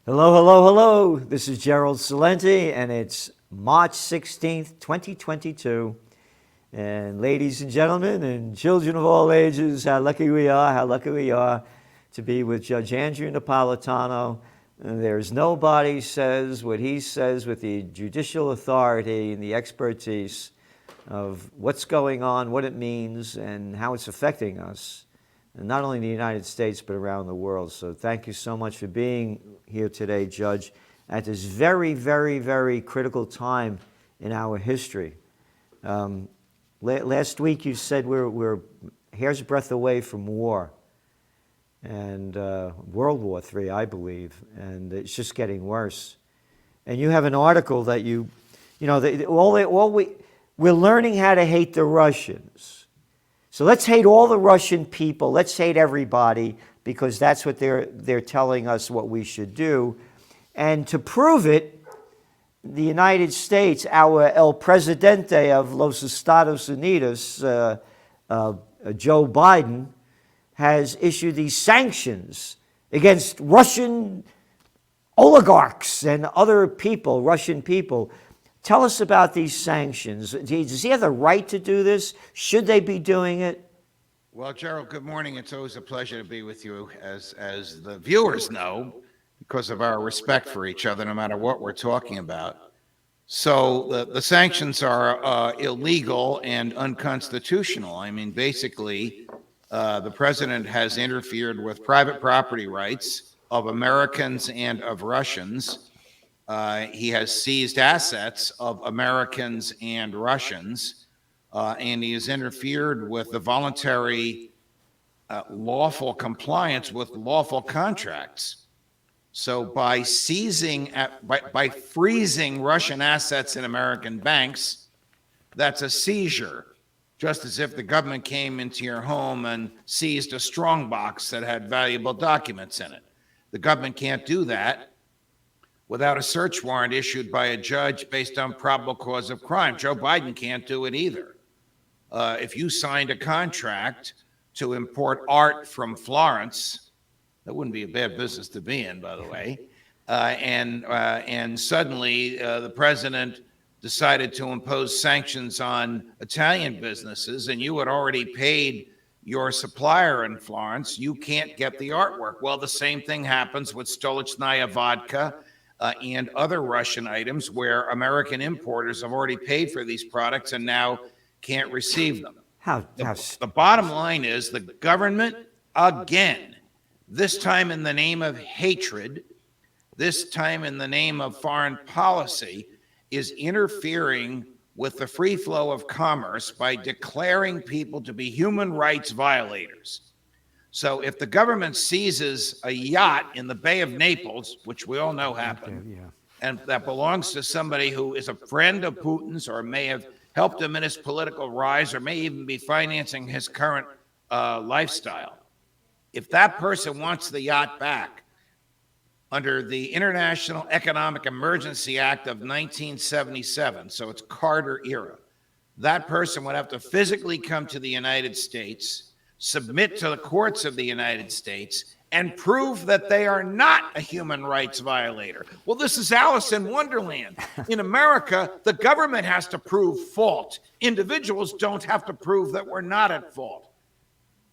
Hello, hello, hello. This is Gerald Salenti, and it's March 16th, 2022. And ladies and gentlemen, and children of all ages, how lucky we are to be with Judge Andrew Napolitano. There's nobody says what he says with the judicial authority and the expertise of what's going on, what it means, and how it's affecting us, and not only in the United States, but around the world. So thank you so much for being here today, Judge, at this very, very, very critical time in our history. Last week you said we're hair's breadth away from war, and World War III, I believe, and it's just getting worse. And you have an article that we're learning how to hate the Russians. So let's hate all the Russian people. Let's hate everybody, because that's what they're telling us what we should do. And to prove it, the United States, our El Presidente of los Estados Unidos, Joe Biden, has issued these sanctions against Russian oligarchs and other people, Russian people. Tell us about these sanctions. Does he have the right to do this? Should they be doing it? Well, Gerald, good morning. It's always a pleasure to be with you, as the viewers know, because of our respect for each other, no matter what we're talking about. So the sanctions are illegal and unconstitutional. I mean, basically, the president has interfered with private property rights of Americans and of Russians. He has seized assets of Americans and Russians, and he has interfered with the voluntary lawful compliance with lawful contracts. So by by freezing Russian assets in American banks, that's a seizure, just as if the government came into your home and seized a strongbox that had valuable documents in it. The government can't do that without a search warrant issued by a judge based on probable cause of crime. Joe Biden can't do it either. If you signed a contract to import art from Florence, that wouldn't be a bad business to be in, by the way, and suddenly the president decided to impose sanctions on Italian businesses, and you had already paid your supplier in Florence, you can't get the artwork. Well, the same thing happens with Stolichnaya vodka, and other Russian items where American importers have already paid for these products and now can't receive them. The bottom line is the government, again, this time in the name of hatred, this time in the name of foreign policy, is interfering with the free flow of commerce by declaring people to be human rights violators. So if the government seizes a yacht in the Bay of Naples, which we all know happened, and that belongs to somebody who is a friend of Putin's or may have helped him in his political rise or may even be financing his current lifestyle, if that person wants the yacht back under the International Economic Emergency Act of 1977, so it's Carter era, that person would have to physically come to the United States, submit to the courts of the United States, and prove that they are not a human rights violator. Well, this is Alice in Wonderland. In America, the government has to prove fault. Individuals don't have to prove that we're not at fault.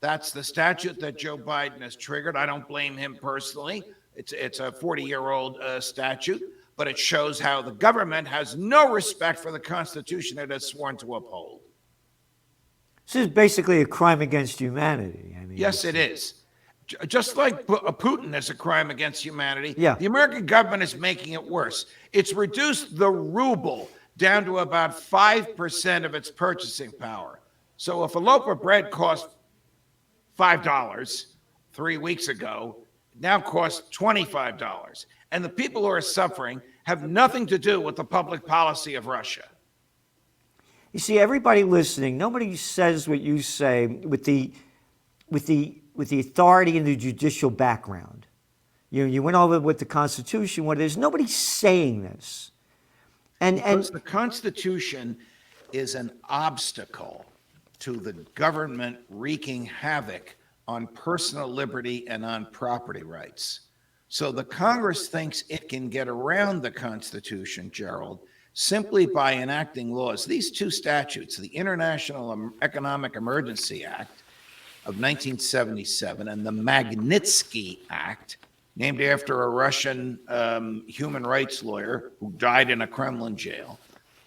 That's the statute that Joe Biden has triggered. I don't blame him personally. It's a 40-year-old statute, but it shows how the government has no respect for the Constitution it has sworn to uphold. This is basically a crime against humanity. I mean, yes, it is. Just like Putin is a crime against humanity, yeah. The American government is making it worse. It's reduced the ruble down to about 5% of its purchasing power. So if a loaf of bread cost $5 3 weeks ago, it now costs $25. And the people who are suffering have nothing to do with the public policy of Russia. You see, everybody listening, nobody says what you say with the authority and the judicial background. You went over with the Constitution, what it is. Nobody's saying this. Because the Constitution is an obstacle to the government wreaking havoc on personal liberty and on property rights. So the Congress thinks it can get around the Constitution, Gerald, simply by enacting laws. These two statutes, the International Economic Emergency Act of 1977 and the Magnitsky Act, named after a Russian human rights lawyer who died in a Kremlin jail.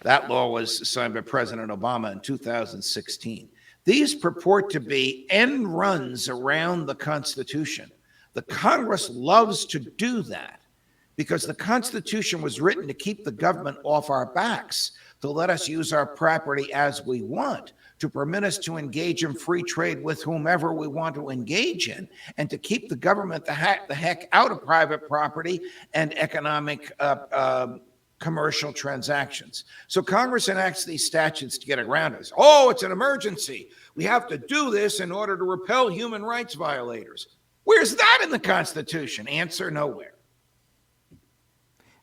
That law was signed by President Obama in 2016. These purport to be end runs around the Constitution. The Congress loves to do that because the Constitution was written to keep the government off our backs, to let us use our property as we want, to permit us to engage in free trade with whomever we want to engage in, and to keep the government the heck out of private property and economic commercial transactions. So Congress enacts these statutes to get around us. Oh, it's an emergency. We have to do this in order to repel human rights violators. Where's that in the Constitution? Answer, nowhere.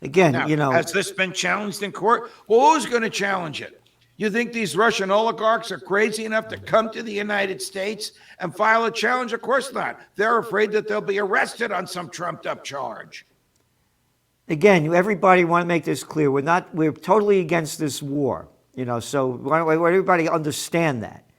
Again, now, has this been challenged in court? Well, who's going to challenge it? You think these Russian oligarchs are crazy enough to come to the United States and file a challenge? Of course not. They're afraid that they'll be arrested on some trumped up charge. Again, everybody want to make this clear. We're totally against this war, so we want everybody to understand that.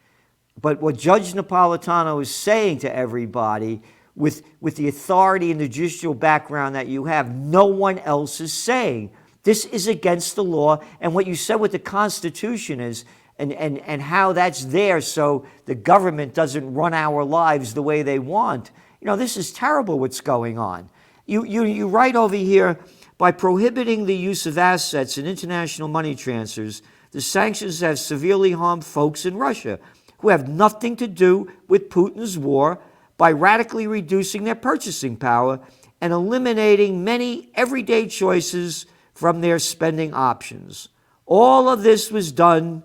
But what Judge Napolitano is saying to everybody, with the authority and the judicial background that you have, no one else is saying. This is against the law. And what you said with the Constitution is, and how that's there so the government doesn't run our lives the way they want. This is terrible what's going on. You write over here, by prohibiting the use of assets in international money transfers, the sanctions have severely harmed folks in Russia who have nothing to do with Putin's war by radically reducing their purchasing power and eliminating many everyday choices from their spending options. All of this was done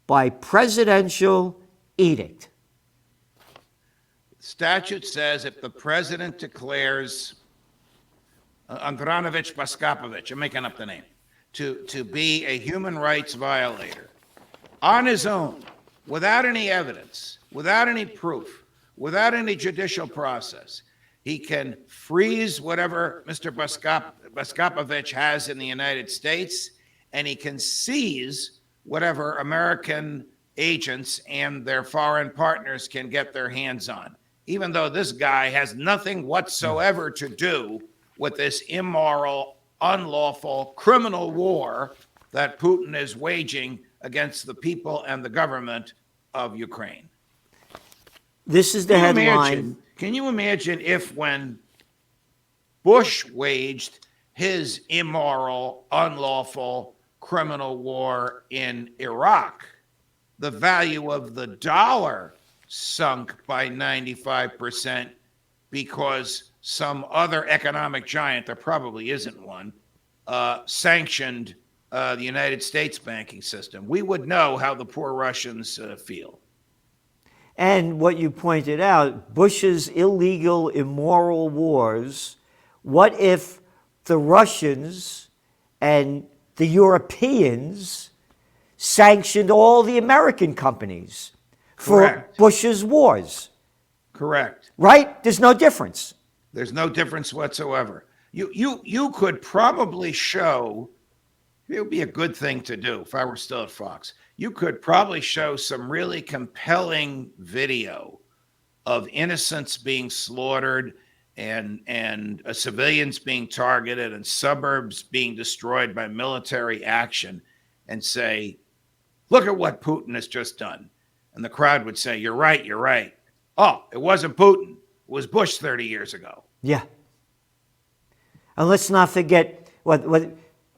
by presidential edict. The statute says if the president declares Andranovich Baskapovich, I'm making up the name, to be a human rights violator on his own, without any evidence, without any proof, without any judicial process, he can freeze whatever Mr. Baskapovich has in the United States, and he can seize whatever American agents and their foreign partners can get their hands on, even though this guy has nothing whatsoever to do with this immoral, unlawful, criminal war that Putin is waging against the people and the government of Ukraine. This is the headline. Can you imagine if when Bush waged his immoral, unlawful, criminal war in Iraq, the value of the dollar sunk by 95% because some other economic giant, there probably isn't one, sanctioned the United States banking system? We would know how the poor Russians feel. And what you pointed out, Bush's illegal, immoral wars, what if the Russians and the Europeans sanctioned all the American companies for Bush's wars? Correct. Right? There's no difference. There's no difference whatsoever. You could probably show, it would be a good thing to do if I were still at Fox. You could probably show some really compelling video of innocents being slaughtered and civilians being targeted and suburbs being destroyed by military action and say, look at what Putin has just done. And the crowd would say, you're right, you're right. Oh, it wasn't Putin. It was Bush 30 years ago. Yeah. And let's not forget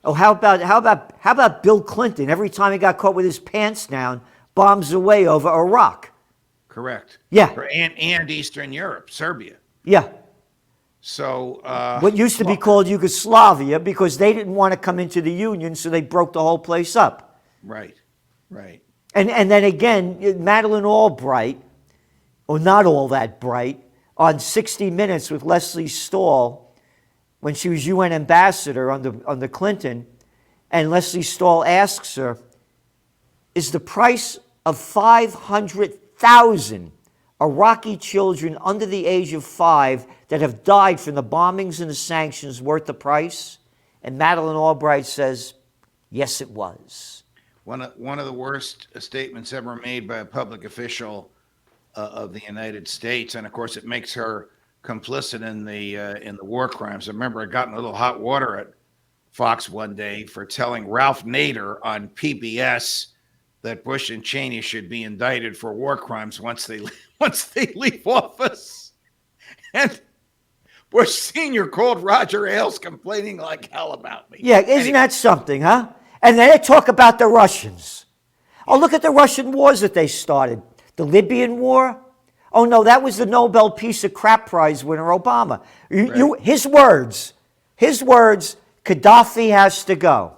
how about Bill Clinton? Every time he got caught with his pants down, bombs away over Iraq. Correct. Yeah. And Eastern Europe, Serbia. Yeah. So what used to be called Yugoslavia, because they didn't want to come into the Union, so they broke the whole place up. Right. Right. And then again, Madeleine Albright, or not all that bright, on 60 Minutes with Leslie Stahl, when she was UN ambassador under Clinton, and Leslie Stahl asks her, is the price of 500,000 Iraqi children under the age of 5 that have died from the bombings and the sanctions worth the price? And Madeleine Albright says, yes, it was. One of the worst statements ever made by a public official of the United States, and of course it makes her complicit in the war crimes. I remember I got in a little hot water at Fox one day for telling Ralph Nader on PBS that Bush and Cheney should be indicted for war crimes once they leave office. And Bush Sr. called Roger Ailes complaining like hell about me. Yeah, isn't that something, huh? And then they talk about the Russians. Oh, look at the Russian wars that they started. The Libyan War. Oh, no, that was the Nobel Peace of Crap Prize winner, Obama. His words, Gaddafi has to go.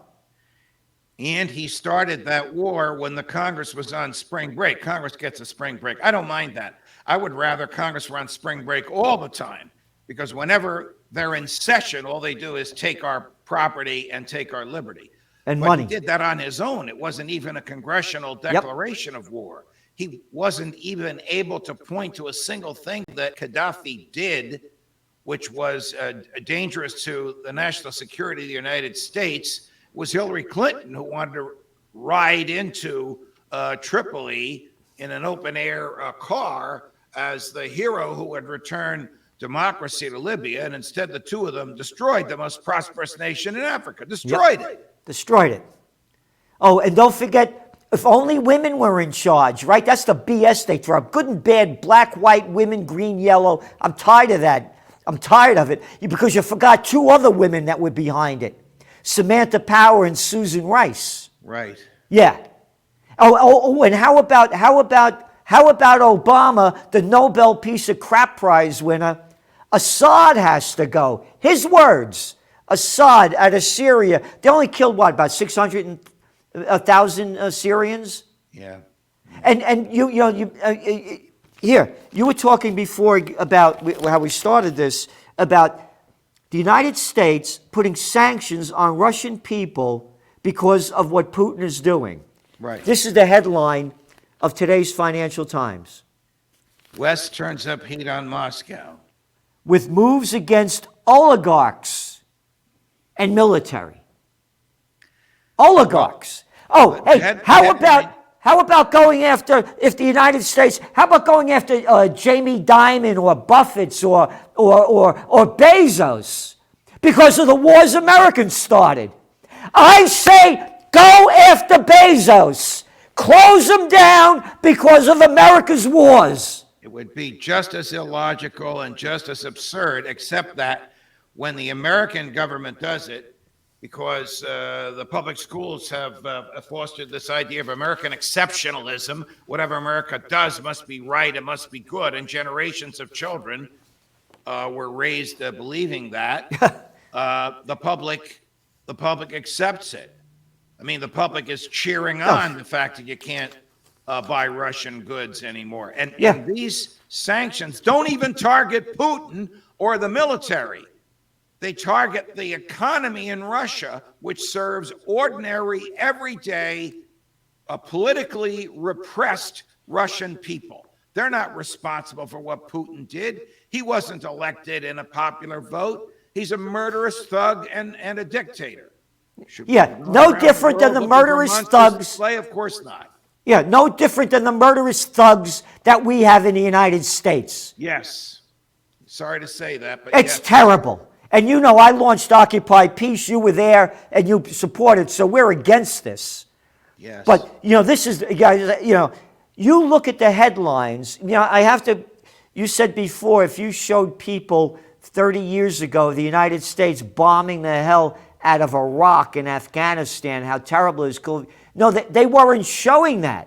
And he started that war when the Congress was on spring break. Congress gets a spring break. I don't mind that. I would rather Congress were on spring break all the time, because whenever they're in session, all they do is take our property and take our liberty. And but money. He did that on his own. It wasn't even a congressional declaration of war. He wasn't even able to point to a single thing that Gaddafi did, which was dangerous to the national security of the United States. It was Hillary Clinton who wanted to ride into Tripoli in an open-air car as the hero who had returned democracy to Libya, and instead the two of them destroyed the most prosperous nation in Africa. Destroyed it. Oh, and don't forget, if only women were in charge, right? That's the BS they throw up. Good and bad, black, white, women, green, yellow. I'm tired of that. I'm tired of it because you forgot 2 other women that were behind it. Samantha Power and Susan Rice. Right. Yeah. Oh, and how about Obama, the Nobel Peace of Crap Prize winner? Assad has to go. His words. Assad out of Syria. They only killed what, about 600,000 Syrians? Yeah. And you were talking before about how we started this, about the United States putting sanctions on Russian people because of what Putin is doing. Right. This is the headline of today's Financial Times. West turns up heat on Moscow. With moves against oligarchs and military. Oligarchs. Oh, hey, how about going after, if the United States, how about going after Jamie Dimon or Buffett's or Bezos because of the wars Americans started? I say go after Bezos. Close them down because of America's wars. It would be just as illogical and just as absurd, except that when the American government does it, because the public schools have fostered this idea of American exceptionalism. Whatever America does must be right, it must be good, and generations of children were raised believing that. The public accepts it. I mean, the public is cheering on the fact that you can't buy Russian goods anymore. And these sanctions don't even target Putin or the military. They target the economy in Russia, which serves ordinary, everyday, politically repressed Russian people. They're not responsible for what Putin did. He wasn't elected in a popular vote. He's a murderous thug and a dictator. No different than the murderous thugs. Of course not. Yeah, no different than the murderous thugs that we have in the United States. Yes. Sorry to say that, but it's terrible. And you know, I launched Occupy Peace. You were there and you supported, so we're against this. Yes. But, this is, you look at the headlines. You said before, if you showed people 30 years ago the United States bombing the hell out of Iraq and Afghanistan, how terrible it is. No, they weren't showing that.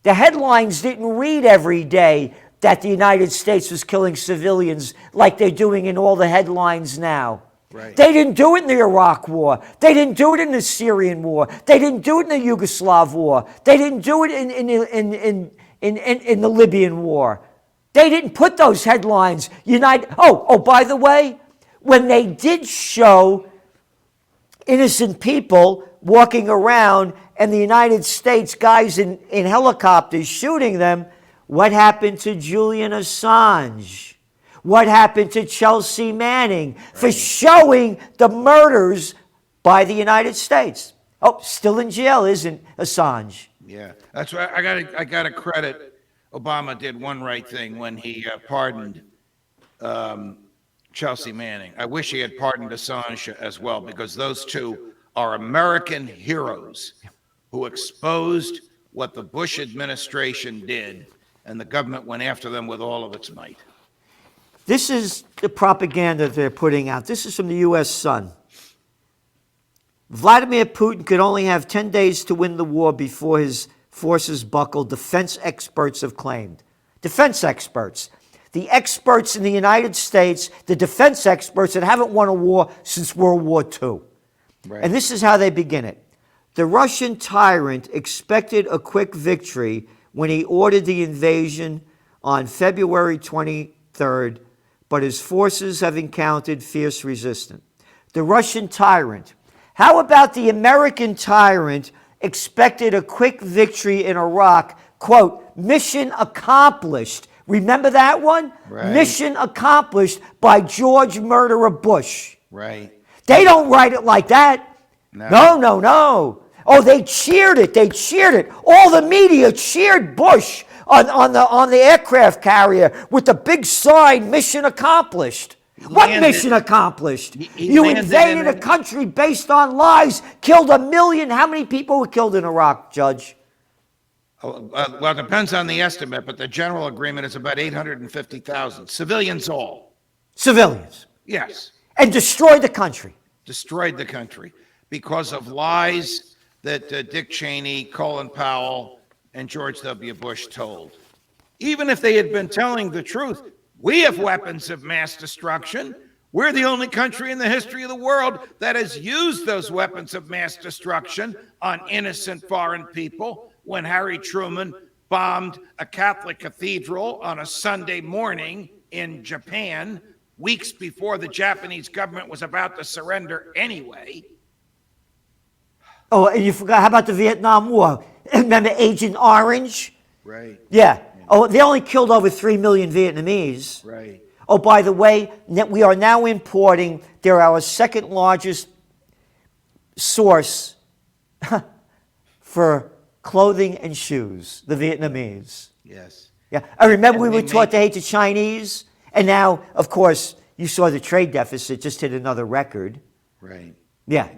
The headlines didn't read every day that the United States was killing civilians like they're doing in all the headlines now. Right. They didn't do it in the Iraq War. They didn't do it in the Syrian War. They didn't do it in the Yugoslav War. They didn't do it in the Libyan War. They didn't put those headlines. By the way, when they did show innocent people walking around and the United States guys in helicopters shooting them, What happened to Julian Assange? What happened to Chelsea Manning for showing the murders by the United States? Oh, still in jail, isn't Assange? Yeah, that's why I got to credit Obama did one right thing when he pardoned Chelsea Manning. I wish he had pardoned Assange as well, because those two are American heroes who exposed what the Bush administration did, and the government went after them with all of its might. This is the propaganda they're putting out. This is from the U.S. Sun. Vladimir Putin could only have 10 days to win the war before his forces buckled, defense experts have claimed. Defense experts. The experts in the United States, the defense experts that haven't won a war since World War II. Right. And this is how they begin it. The Russian tyrant expected a quick victory when he ordered the invasion on February 23rd, but his forces have encountered fierce resistance. The Russian tyrant. How about the American tyrant expected a quick victory in Iraq? Quote, mission accomplished. Remember that one? Right. Mission accomplished by George Murderous Bush. Right. They don't write it like that. No. Oh, they cheered it. They cheered it. All the media cheered Bush on the aircraft carrier with the big sign, mission accomplished. What mission accomplished? You invaded a country based on lies, killed 1 million. How many people were killed in Iraq, Judge? Well, it depends on the estimate, but the general agreement is about 850,000. Civilians all. Civilians. Yes. And destroyed the country. Destroyed the country because of lies that Dick Cheney, Colin Powell, and George W. Bush told. Even if they had been telling the truth, we have weapons of mass destruction. We're the only country in the history of the world that has used those weapons of mass destruction on innocent foreign people. When Harry Truman bombed a Catholic cathedral on a Sunday morning in Japan, weeks before the Japanese government was about to surrender anyway. Oh, and you forgot, how about the Vietnam War? Remember Agent Orange? Right. Yeah. Oh, they only killed over 3 million Vietnamese. Right. Oh, by the way, we are now importing, they're our second largest source for clothing and shoes, the Vietnamese. Yes. Yeah. I remember we were taught to hate the Chinese, and now, of course, you saw the trade deficit just hit another record. Right. Yeah.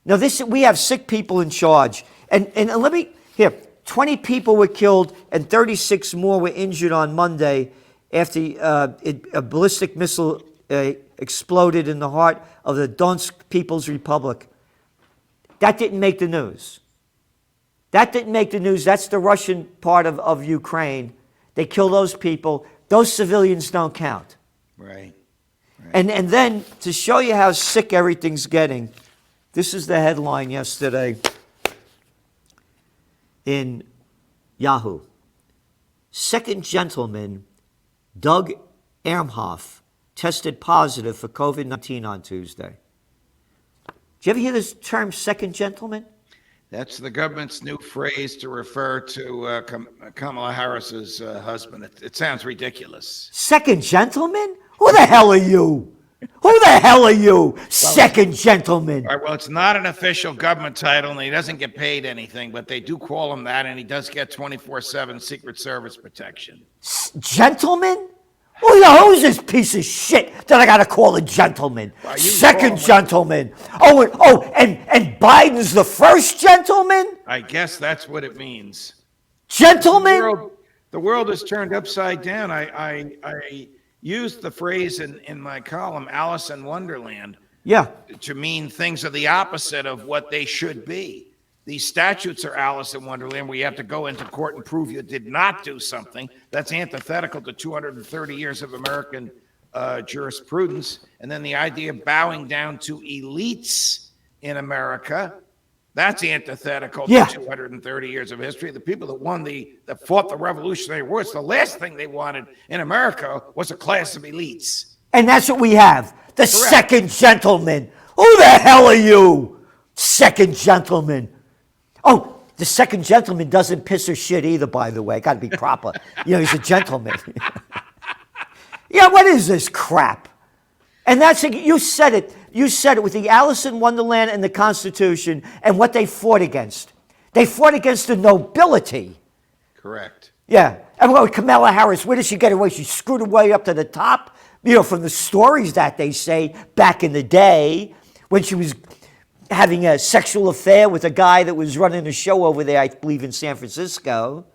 Now, we have sick people in charge. And let me, here, 20 people were killed and 36 more were injured on Monday after a ballistic missile exploded in the heart of the Donetsk People's Republic. That didn't make the news. That didn't make the news. That's the Russian part of Ukraine. They kill those people. Those civilians don't count. Right. And then, to show you how sick everything's getting, this is the headline yesterday in Yahoo. Second gentleman, Doug Emhoff, tested positive for COVID-19 on Tuesday. Did you ever hear this term, second gentleman? That's the government's new phrase to refer to Kamala Harris's husband. It sounds ridiculous. Second gentleman? Who the hell are you? Who the hell are you? Second gentleman. All right, well, it's not an official government title, and he doesn't get paid anything, but they do call him that, and he does get 24/7 Secret Service protection. Gentleman? Who's this piece of shit that I got to call a gentleman? Second gentleman. And Biden's the first gentleman? I guess that's what it means. Gentleman? The world is turned upside down. I used the phrase in my column, Alice in Wonderland, to mean things are the opposite of what they should be. These statutes are Alice in Wonderland, where you have to go into court and prove you did not do something. That's antithetical to 230 years of American jurisprudence. And then the idea of bowing down to elites in America, that's antithetical to 230 years of history. The people that fought the Revolutionary Wars, the last thing they wanted in America was a class of elites. And that's what we have. The Correct. Second gentleman. Who the hell are you? Second gentleman. Oh, The second gentleman doesn't piss or shit either, by the way. Got to be proper. He's a gentleman. Yeah, what is this crap? And you said it. You said it with the Alice in Wonderland and the Constitution and what they fought against. They fought against the nobility. Correct. Yeah. And what with Kamala Harris, where did she get away? She screwed her way up to the top. From the stories that they say back in the day when she was having a sexual affair with a guy that was running a show over there, I believe in San Francisco.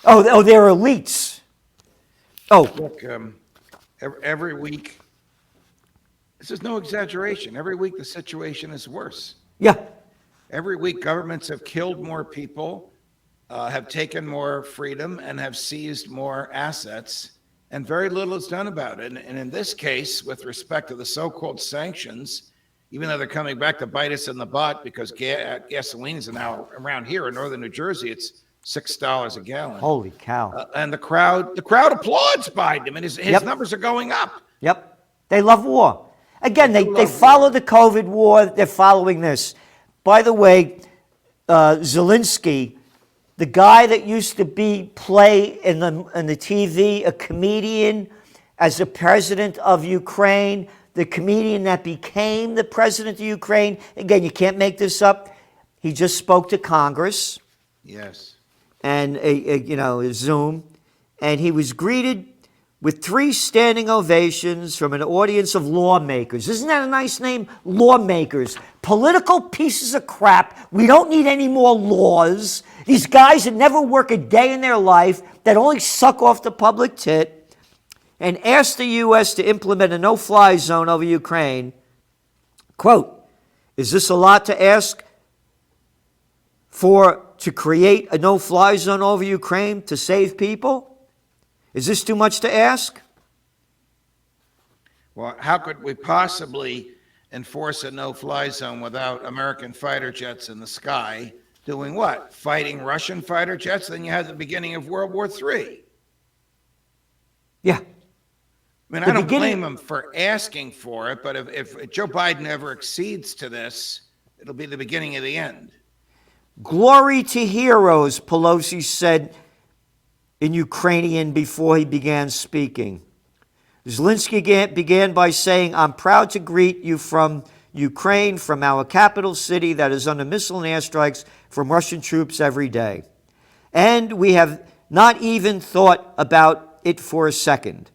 Oh, they're elites. Oh. Look, every week, this is no exaggeration. Every week the situation is worse. Yeah. Every week governments have killed more people, have taken more freedom, and have seized more assets, and very little is done about it. And in this case, with respect to the so-called sanctions, even though they're coming back to bite us in the butt because gasoline is now around here in northern New Jersey, it's $6 a gallon. Holy cow. And the crowd applauds Biden. I mean, his numbers are going up. Yep. They love war. Again, they follow the COVID war. They're following this. By the way, Zelensky, the guy that used to play in the TV, a comedian as the president of Ukraine, the comedian that became the president of Ukraine. Again, you can't make this up. He just spoke to Congress. Yes. And a Zoom, and he was greeted with 3 standing ovations from an audience of lawmakers. Isn't that a nice name? Lawmakers. Political pieces of crap. We don't need any more laws. These guys that never work a day in their life, that only suck off the public tit, and asked the U.S. to implement a no-fly zone over Ukraine. Quote, is this a lot to ask to create a no-fly zone over Ukraine to save people? Is this too much to ask? Well, how could we possibly enforce a no-fly zone without American fighter jets in the sky doing what? Fighting Russian fighter jets? Then you had the beginning of World War III. Yeah. I mean, I don't blame him for asking for it, but if Joe Biden ever accedes to this, it'll be the beginning of the end. Glory to heroes, Pelosi said in Ukrainian before he began speaking. Zelensky began by saying, I'm proud to greet you from Ukraine, from our capital city that is under missile and airstrikes from Russian troops every day. And we have not even thought about it for a second.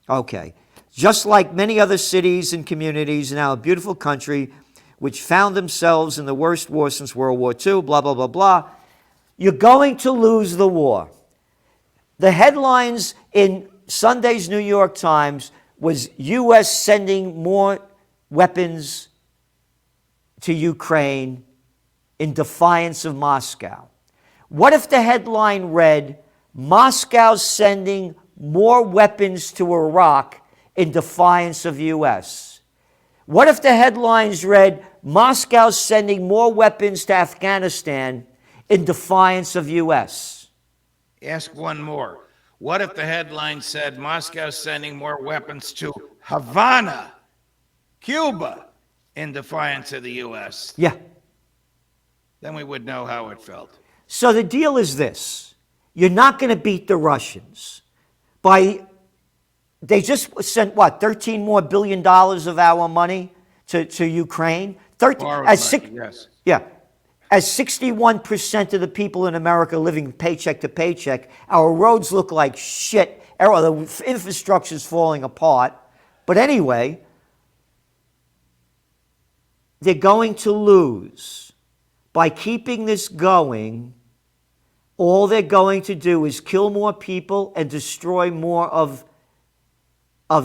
Okay. Just like many other cities and communities in our beautiful country, which found themselves in the worst war since World War II, blah, blah, blah, blah, you're going to lose the war. The headlines in Sunday's New York Times was U.S. sending more weapons to Ukraine in defiance of Moscow. What if the headline read, Moscow's sending more weapons to Iraq in defiance of U.S.? What if the headlines read, Moscow's sending more weapons to Afghanistan in defiance of U.S.? Ask one more. What if the headline said, Moscow's sending more weapons to Havana, Cuba, in defiance of the U.S.? Yeah. Then we would know how it felt. So the deal is this. You're not going to beat the Russians. They just sent, what, $13 more billion of our money to Ukraine? Yes. Yeah. As 61% of the people in America living paycheck to paycheck, our roads look like shit. The infrastructure's falling apart. But anyway, they're going to lose. By keeping this going, all they're going to do is kill more people and destroy more of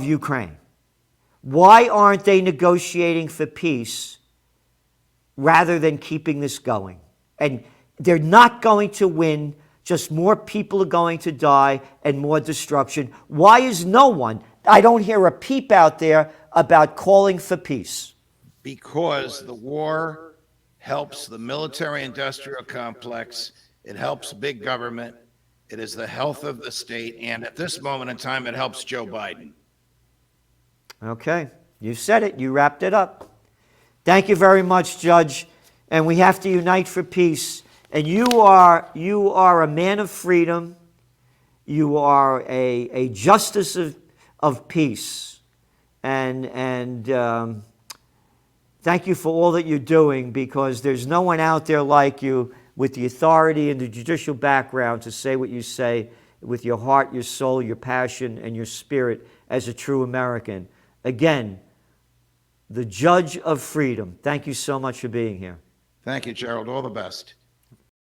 Ukraine. Why aren't they negotiating for peace rather than keeping this going? And they're not going to win. Just more people are going to die and more destruction. Why is no one, I don't hear a peep out there about calling for peace? Because the war helps the military-industrial complex. It helps big government. It is the health of the state. And at this moment in time, it helps Joe Biden. Okay. You said it. You wrapped it up. Thank you very much, Judge. and we have to unite for peace. And you are a man of freedom. You are a justice of peace. And thank you for all that you're doing, because there's no one out there like you with the authority and the judicial background to say what you say with your heart, your soul, your passion, and your spirit as a true American. Again, the judge of freedom. Thank you so much for being here. Thank you, Gerald. All the best.